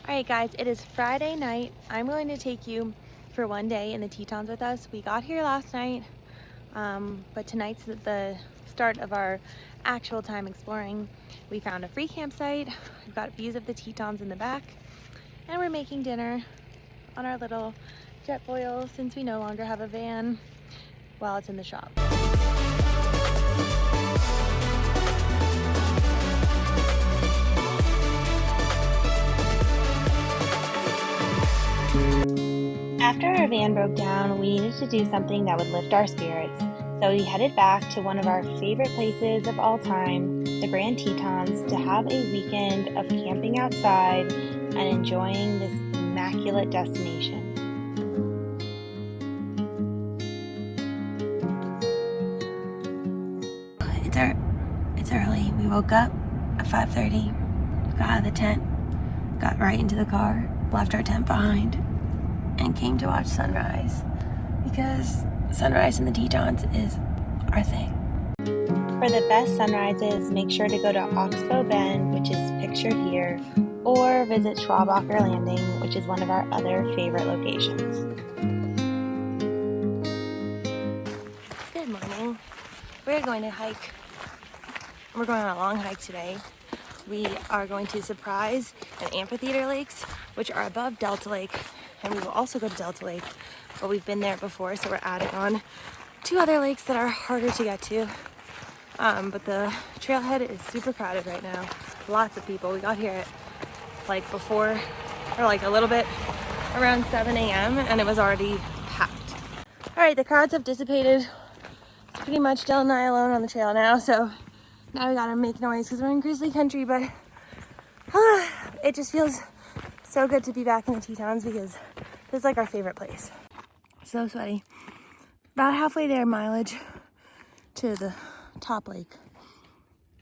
Alright guys, it is Friday night. I'm going to take you for one day in the Tetons with us. We got here last night, but tonight's the start of our actual time exploring. We found a free campsite. We've got views of the Tetons in the back, and we're making dinner on our little jet boil since we no longer have a van while it's in the shop. After our van broke down, we needed to do something that would lift our spirits, so we headed back to one of our favorite places of all time, the Grand Tetons, to have a weekend of camping outside and enjoying this immaculate destination. It's early. We woke up at 5:30, got out of the tent, got right into the car, left our tent behind, and came to watch sunrise, because sunrise in the Tetons is our thing. For the best sunrises, make sure to go to Oxbow Bend, which is pictured here, or visit Schwabacher Landing, which is one of our other favorite locations. Good morning. We're going to hike. We're going on a long hike today. We are going to Surprise and Amphitheater Lakes, which are above Delta Lake, and we will also go to Delta Lake, but we've been there before, so we're adding on two other lakes that are harder to get to. But the trailhead is super crowded right now. Lots of people. We got here at a little bit around 7 a.m. and it was already packed. All right, the crowds have dissipated. It's pretty much Dylan and I alone on the trail now, so now we gotta make noise because we're in grizzly country, but it just feels so good to be back in the Tetons because this is like our favorite place. So sweaty. About halfway there mileage to the top lake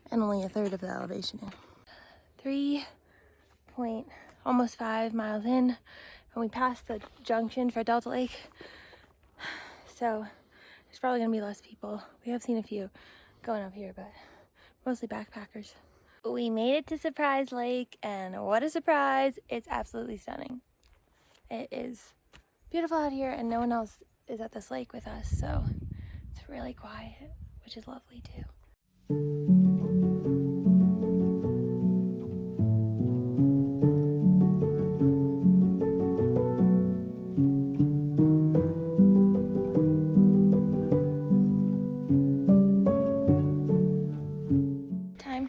and only a third of the elevation in. Almost 5 miles in, and we passed the junction for Delta Lake, so there's probably gonna be less people. We have seen a few going up here, but mostly backpackers. We made it to Surprise Lake, and what a surprise! It's absolutely stunning. It is beautiful out here, and no one else is at this lake with us, so it's really quiet, which is lovely too.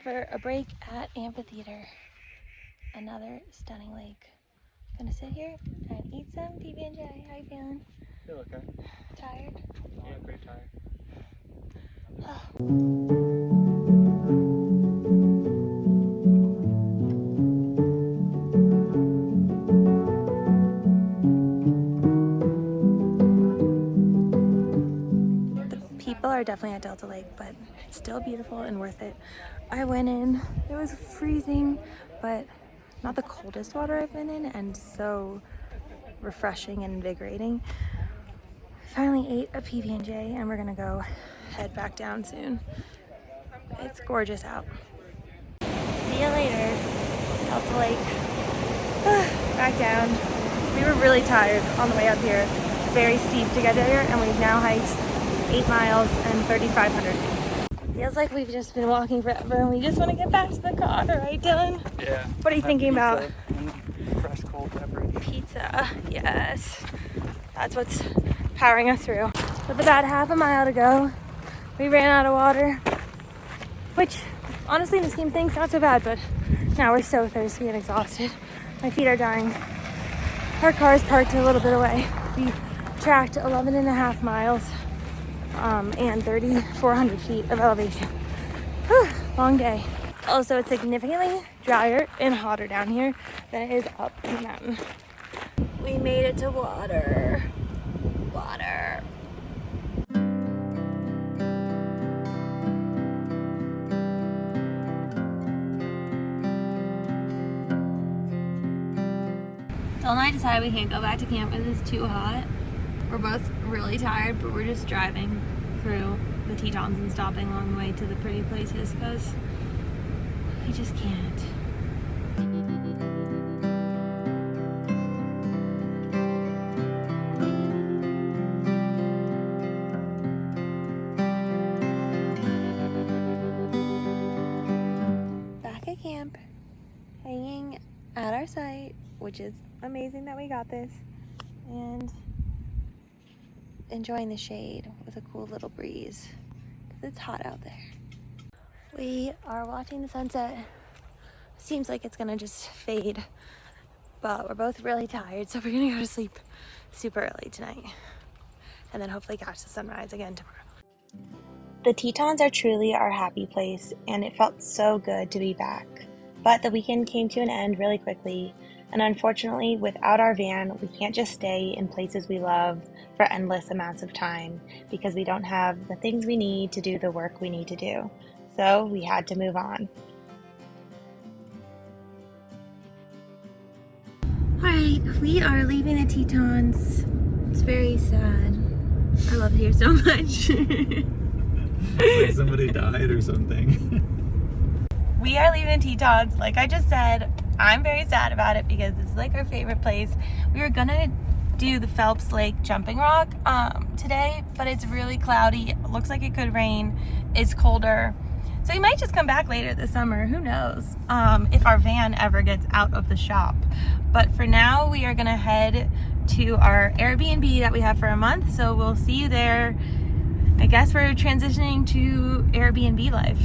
For a break at Amphitheater, another stunning lake. Gonna sit here and eat some PB&J. How you feeling? Feel okay. Tired? Yeah, pretty tired. The people are definitely at Delta Lake, but it's still beautiful and worth it. I went in, it was freezing, but not the coldest water I've been in, and so refreshing and invigorating. I finally ate a PB&J, and we're gonna go head back down soon. It's gorgeous out. See you later, Delta Lake. Back down. We were really tired on the way up here. It's very steep to get there, and we've now hiked 8 miles and 3,500 feet. Feels like we've just been walking forever and we just want to get back to the car, right, Dylan? Yeah. What are you thinking about? Fresh cold beverage. Pizza, yes. That's what's powering us through. With about half a mile to go, we ran out of water, which honestly in the scheme of things, not so bad, but now we're so thirsty and exhausted. My feet are dying. Our car is parked a little bit away. We tracked 11.5 miles. And 3,400 feet of elevation. Whew, long day. Also, it's significantly drier and hotter down here than it is up in the mountain. We made it to water. Water. Phil and I decided we can't go back to camp because it's too hot. We're both really tired, but we're just driving through the Tetons and stopping along the way to the pretty places because we just can't. at our site, which is amazing that we got this, and enjoying the shade with a cool little breeze because it's hot out there. We are watching the sunset. Seems like it's gonna just fade, but we're both really tired, so we're gonna go to sleep super early tonight and then hopefully catch the sunrise again tomorrow. The Tetons are truly our happy place, and it felt so good to be back. But the weekend came to an end really quickly, and unfortunately, without our van, we can't just stay in places we love for endless amounts of time because we don't have the things we need to do the work we need to do. So we had to move on. Alright, we are leaving the Tetons. It's very sad. I love it here so much. Like somebody died or something. We are leaving the Tetons. Like I just said, I'm very sad about it because it's like our favorite place. We were gonna do the Phelps Lake jumping rock today, but it's really cloudy. It looks like it could rain. It's colder. So we might just come back later this summer. Who knows? If our van ever gets out of the shop. But for now, we are gonna head to our Airbnb that we have for a month. So we'll see you there. I guess we're transitioning to Airbnb life.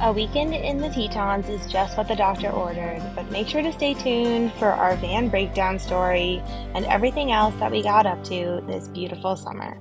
A weekend in the Tetons is just what the doctor ordered, but make sure to stay tuned for our van breakdown story and everything else that we got up to this beautiful summer.